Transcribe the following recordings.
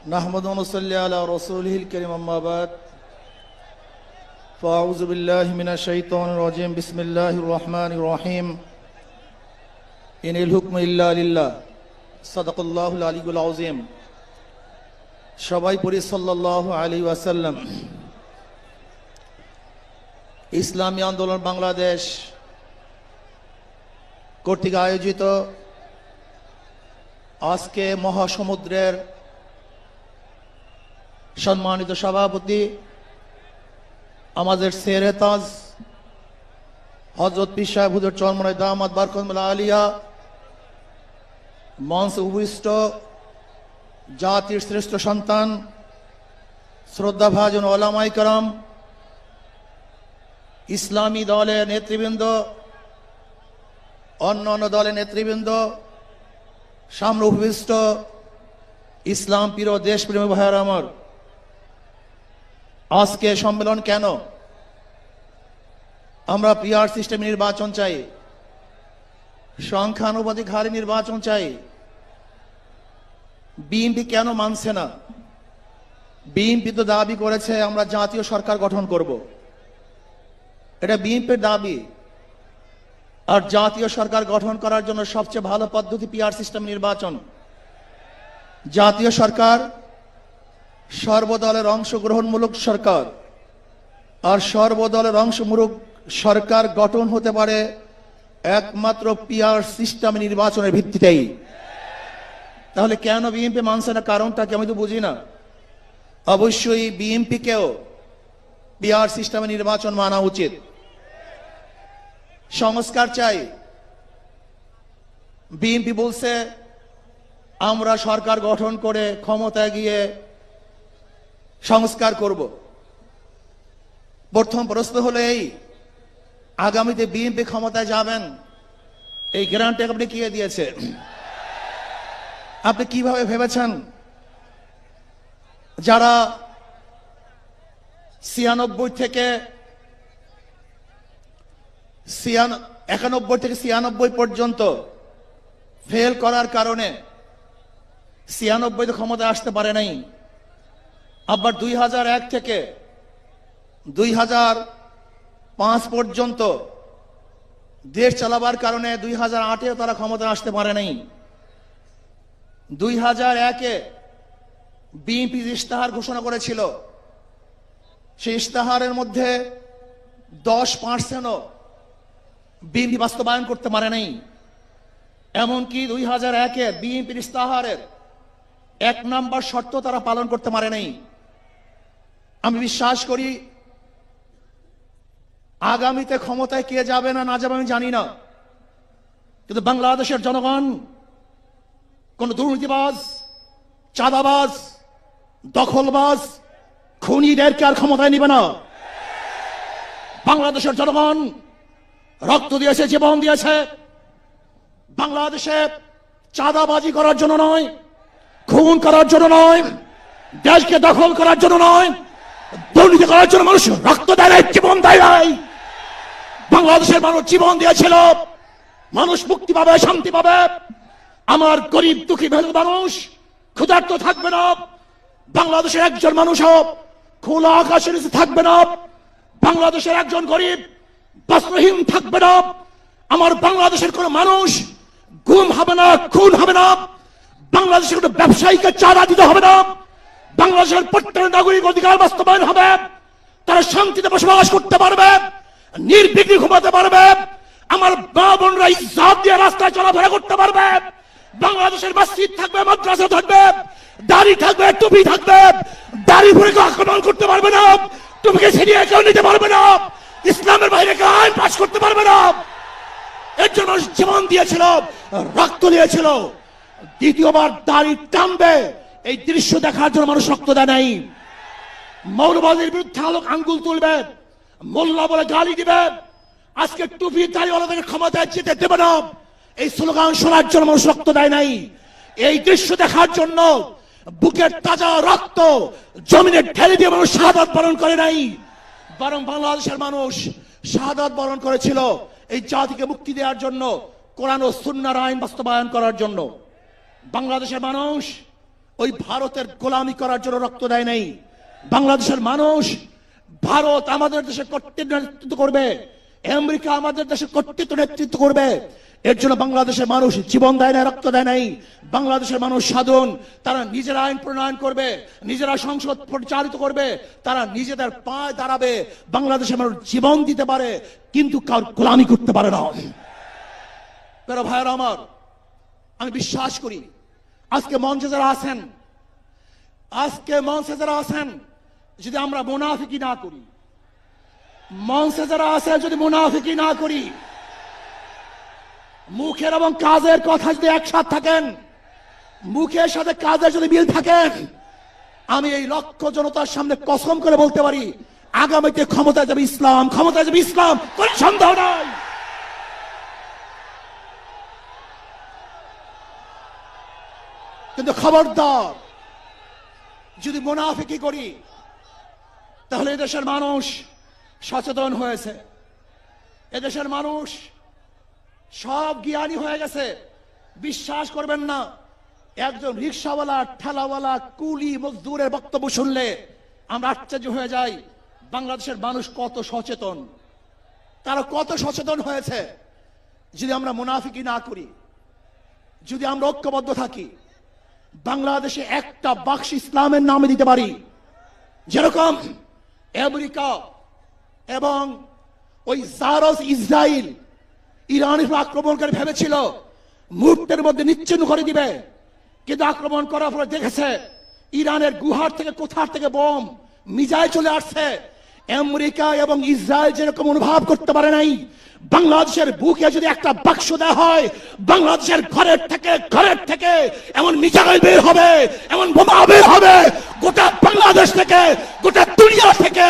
نحمد ونصلي على رسوله الكريم أما بعد فأعوذ بالله من الشيطان الرجيم بسم الله الرحمن الرحيم إن الحكم إلا لله صدق الله العلي العظيم সবাই পড়ি সাল্লাল্লাহু আলাইহি ওয়াসাল্লাম। ইসলামী আন্দোলন বাংলাদেশ কর্তৃক আয়োজিত আজকে মহাসমুদ্রের সম্মানিত সভাপতি আমাদের সেরে তাজ হযরত পীর সাহেব হুজুর চরমনাই দামাত বারকাতুহুল আলিয়া, মঞ্চে উপবিষ্ট জাতির শ্রেষ্ঠ সন্তান শ্রদ্ধাভাজন ওলামায়ে কেরাম, ইসলামী দলের নেতৃবৃন্দ, অন্যান্য দলের নেতৃবৃন্দ, সামনে উপবিষ্ট ইসলাম প্রিয় দেশপ্রেমী ভাইয়েরা আমার, আজকে সম্মেলন কেন? আমরা পিআর সিস্টেমে নির্বাচন চাই, সংখ্যানুপাতিক হারে নির্বাচন চাই। বিএনপি কেন মানছে না? বিএনপি তো দাবি করেছে আমরা জাতীয় সরকার গঠন করব, এটা বিএনপির দাবি। আর জাতীয় সরকার গঠন করার জন্য সবচেয়ে ভালো পদ্ধতি পিআর সিস্টেম নির্বাচন। জাতীয় সরকার সর্বদলের অংশগ্রহণমূলক সরকার, আর সর্বদলের অংশমূলক সরকার গঠন হতে পারে একমাত্র পিআর সিস্টেম নির্বাচনের ভিত্তিতেই। তাহলে কেন বিএনপি মানছে না? কারণটা কি আমি তো বুঝি না। অবশ্যই বিএনপিকেও পিআর সিস্টেমে নির্বাচন মানা উচিত। সংস্কার চাই। বিএনপি বলছে আমরা সরকার গঠন করে ক্ষমতায় গিয়ে সংস্কার করব। প্রথম প্রশ্ন হলো এই, আগামীতে বিএনপি ক্ষমতায় যাবেন, এই গ্যারান্টি আপনি কে দিয়েছে? আপনি কিভাবে ভেবেছেন যারা 91 থেকে 96 পর্যন্ত ফেল করার কারণে 96 ক্ষমতায় আসতে পারে নাই, আবার 2001 থেকে 2005 পর্যন্ত দেশ চালাবার কারণে 2008-এও তারা ক্ষমতায় আসতে পারে নাই। 2001-এ বিএনপি ইশতেহার ঘোষণা করেছিল, সেই ইশতেহারের মধ্যে 10%ও বিএনপি বাস্তবায়ন করতে পারে নাই। এমনকি 2001-এ বিএনপির ইশতেহারের 1 নম্বর শর্ত তারা পালন করতে পারে নাই। আমি বিশ্বাস করি আগামীতে ক্ষমতায় কে যাবে না না যাবে আমি জানি না, কিন্তু বাংলাদেশের জনগণ কোন দুর্নীতিবাজ, চাঁদাবাজ, দখলবাজ, খুনিদেরকে আর ক্ষমতায় নিবে না। বাংলাদেশের জনগণ রক্ত দিয়েছে, জীবন দিয়েছে বাংলাদেশে চাঁদাবাজি করার জন্য নয়, খুন করার জন্য নয়, দেশকে দখল করার জন্য নয়, দুর্নীতি করার জন্য মানুষ রক্ত দেয় নাই, জীবন দেয় নাই। বাংলাদেশের মানুষ জীবন দিয়েছিল, মানুষ মুক্তি পাবে, শান্তি পাবে। আমার গরিব দুঃখী মানুষ ক্ষুধার্ত থাকবে না, বাংলাদেশের একজন মানুষও খোলা আকাশের নিচে থাকবে না, বাংলাদেশের একজন গরিব বস্ত্রহীন থাকবে না। আমার বাংলাদেশের কোন মানুষ গুম হবে না, খুন হবে না, বাংলাদেশের কোন ব্যবসায়ীকে চাঁদা দিতে হবে না, বাংলাদেশের প্রত্যেক নাগরিক অধিকার বাস্তবায়ন হবে, তারা শান্তিতে বসবাস করতে পারবে, নির্বিঘ্নে ঘুমাতে পারবে, আমার মা বোনরা ইজ্জত দিয়ে রাস্তায় চলাফেরা করতে পারবে। বাংলাদেশের মসজিদ থাকবে, মাদ্রাসা থাকবে, দাড়ি থাকবে, টুপি থাকবে, দাড়ি ভরে আক্রমণ করতে পারবে না, টুপিকে ছিনিয়ে কেউ নিতে পারবে না, ইসলামের বাইরে কেউ আইন পাস করতে পারবে না। এর জন্য জীবন দিয়েছিল, রক্ত দিয়েছিল। দ্বিতীয়বার দাড়ি টানবে এই দৃশ্য দেখার জন্য মানুষ রক্ত দেয় নাই। মৌলবাদীর বিরুদ্ধে আঙ্গুল তুলবে, মোল্লা বলে গালি দিবে, আজকে টুপি দাড়িওয়ালাদেরকে ক্ষমতায় যেতে দেবে না, এই স্লোগান শোনার জন্য মানুষ রক্ত দেয় নাই। এই দৃশ্য দেখার জন্য বুকের তাজা রক্ত জমিনে ঢেলে দিয়ে মানুষ শাহাদাত বরণ করে নাই, বরং বাংলাদেশের মানুষ শাহাদাত বরণ করেছিল এই জাতিকে মুক্তি দেওয়ার জন্য, কোরআন ও সুন্নাহর আইন বাস্তবায়ন করার জন্য। বাংলাদেশের মানুষ ওই ভারতের গোলামি করার জন্য রক্ত দেয় নাই। বাংলাদেশের মানুষ ভারত আমাদের দেশে কর্তৃত্ব নেতৃত্ব করবে, আমেরিকা আমাদের দেশে কর্তৃত্ব নেতৃত্ব করবে, এর জন্য বাংলাদেশের মানুষ জীবন দেয় না, রক্ত দেয় নাই। বাংলাদেশের মানুষ সাধন, তারা নিজেরা আইন প্রণয়ন করবে, নিজেরা সংসদ পরিচালিত করবে, তারা নিজেদের পায়ে দাঁড়াবে। বাংলাদেশের মানুষ জীবন দিতে পারে কিন্তু কার গোলামি করতে পারে না। প্রিয় ভাইয়েরা আমার, আমি বিশ্বাস করি আজকে মঞ্চে যারা আছেন, যদি আমরা মুনাফিকি না করি, মঞ্চে যারা আছে যদি মুনাফিকি না করি, মুখের এবং কাজের কথা যদি একসাথে থাকেন, মুখের সাথে কাজের যদি মিল থাকেন, আমি এই লক্ষ জনতার সামনে কসম করে বলতে পারি আগামীতে ক্ষমতায় যাবে ইসলাম, ক্ষমতায় যাবে ইসলাম, কোনো সন্দেহ নাই। কিন্তু খবরদার যদি মুনাফিকি করি তাহলে এদেশের মানুষ সচেতন হয়েছে, এদেশের মানুষ সব জ্ঞানী হয়ে গেছে। বিশ্বাস করবেন না, একজন রিকশাওয়ালা, ঠেলাওয়ালা, কুলি মজদুরের বক্তব্য শুনলে আমরা আশ্চর্য হয়ে যাই বাংলাদেশের মানুষ কত সচেতন, তারা কত সচেতন হয়েছে। যদি আমরা মুনাফিকি না করি, যদি আমরা ঐক্যবদ্ধ থাকি, বাংলাদেশে একটা বাক্স ইসলামের নামে দিতে পারি। যেরকম আমেরিকা এবং ওই জারস ইসরায়েল ইরানের আক্রমণকারী ভেবেছিল মুহূর্তের মধ্যে নিচ্ছিন্ন করে দিবে, কিন্তু আক্রমণ করার পরে দেখেছে ইরানের গুহার থেকে কোথার থেকে বোম মিসাইল চলে আসছে। আমেরিকা এবং ইসরায়েল যেরকম অনুভব করতে পারে নাই, বাংলাদেশের বুকে যদি একটা বাক্স দেওয়া হয়, বাংলাদেশের ঘরের থেকে এমন মিসাইল বের হবে, এমন বোমা বের হবে, গোটা বাংলাদেশ থেকে, গোটা দুনিয়া থেকে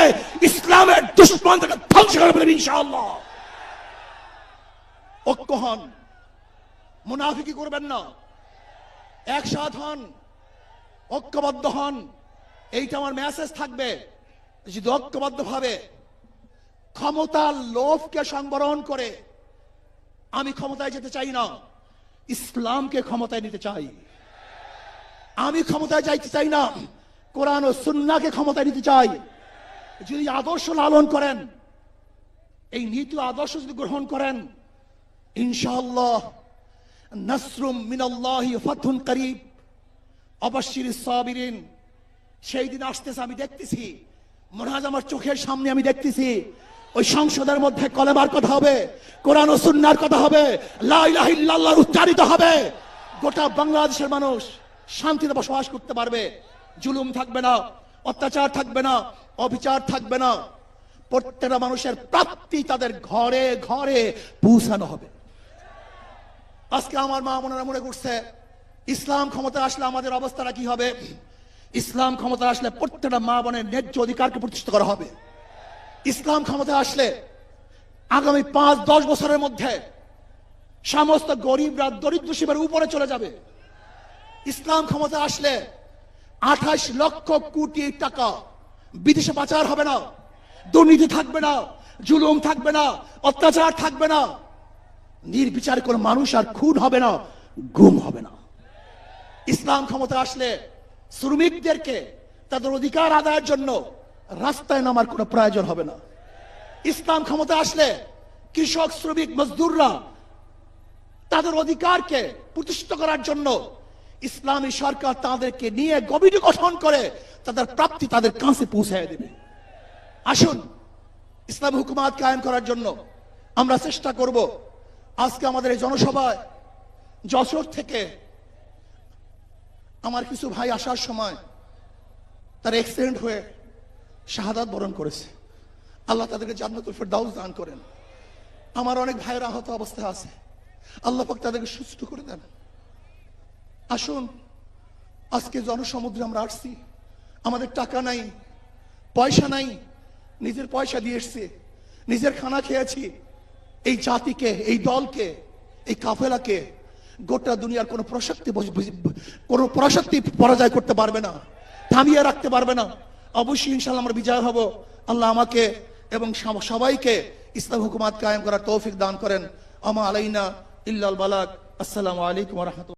ইসলামের দুশমনদের ধ্বংস করে ফেলবে ইনশাআল্লাহ। ঐক্য হন, মুনাফিকি করবেন না, একসাথ হন, ঐক্যবদ্ধ হন, এইটা আমার মেসেজ থাকবে। যদি ঐক্যবদ্ধ ভাবে ক্ষমতার লোভকে সংবরণ করে আমি ক্ষমতায় যেতে চাই না, ইসলামকে ক্ষমতায় নিতে চাই। আমি ক্ষমতায় যাইতে চাই না, কোরআন ও সুন্নাহকে ক্ষমতায় নিতে চাই। যদি আদর্শ লালন করেন, এই নীতি আদর্শ যদি গ্রহণ করেন, ইনশাআল্লাহ নাসরুম মিনাল্লাহি ফাতহুন করিব অবাশশিরিস সাবিরিন। সেই দিন আসতেছে, আমি দেখতেছি, মনে হয় আমার চোখের সামনে আমি দেখতেছি ওই সংসদের মধ্যে কলেমার কথা হবে, কোরআন ও সুন্নাহর কথা হবে, লা ইলাহা ইল্লাল্লাহ উচ্চারিত হবে। গোটা বাংলাদেশের মানুষ শান্তিতে বসবাস করতে পারবে, জুলুম থাকবে না, অত্যাচার থাকবে না, অবিচার থাকবে না। প্রত্যেকটা মানুষের প্রাপ্তি তাদের ঘরে ঘরে পৌঁছানো হবে। আজকে আমার মা বোনেরা মনে করছে ইসলাম ক্ষমতা আসলে আমাদের অবস্থাটা কি হবে। ইসলাম ক্ষমতা আসলে প্রত্যেকটা মা বোনের ন্যায্য অধিকারকে প্রতিষ্ঠিত করা হবে। ইসলাম ক্ষমতা আসলে আগামী 5-10 বছরের মধ্যে সমস্ত গরিবরা দরিদ্র সীমার উপরে চলে যাবে। ইসলাম ক্ষমতা আসলে 28 লক্ষ কোটি টাকা বিদেশে পাচার হবে না, দুর্নীতি থাকবে না, জুলুম থাকবে না, অত্যাচার থাকবে না, নির্বিচার কোনো মানুষ আর খুন হবে না, গুম হবে না। ইসলাম ক্ষমতা আসলে শ্রমিকদেরকে তাদের অধিকার আদায়ের জন্য রাস্তায় নামার কোনো প্রয়োজন হবে না। ইসলাম ক্ষমতা আসলে কৃষক, শ্রমিক, মজদুররা তাদের অধিকারকে প্রতিষ্ঠিত করার জন্য ইসলামী সরকার তাদেরকে নিয়ে কমিটি গঠন করে তাদের প্রাপ্তি তাদের কাছে পৌঁছায় দেবে। আসুন ইসলাম হুকুমাত কায়েম করার জন্য আমরা চেষ্টা করব। আজকে আমাদের এই জনসভায় যশোর থেকে আমার কিছু ভাই আসার সময় তার অ্যাক্সিডেন্ট হয়ে শাহাদাত বরণ করেছে। আল্লাহ তাদেরকে জান্নাতুল ফেরদাউস দান করেন। আমার অনেক ভাইয়ের আহত অবস্থায় আছে, আল্লাহ পাক তাদেরকে সুস্থ করে দেন। আসুন আজকে জনসমুদ্রে আমরা আসছি, আমাদের টাকা নাই, পয়সা নাই, নিজের পয়সা দিয়ে এসছি, নিজের খানা খেয়েছি। এই জাতিকে, এই দলকে, এই কাফেলাকে গোটা দুনিয়ার কোনো প্রশক্তি পরাজয় করতে পারবে না, থামিয়ে রাখতে পারবে না। অবশ্যই ইনশাআল্লাহ আমরা বিজয় হব। আল্লাহ আমাকে এবং সবাইকে ইসলাম হুকুমাত কায়েম করার তৌফিক দান করেন। আমা আলাইনা ইল্লাল বালাগ। আসসালামু আলাইকুম ওয়া রাহমাতুল্লাহ।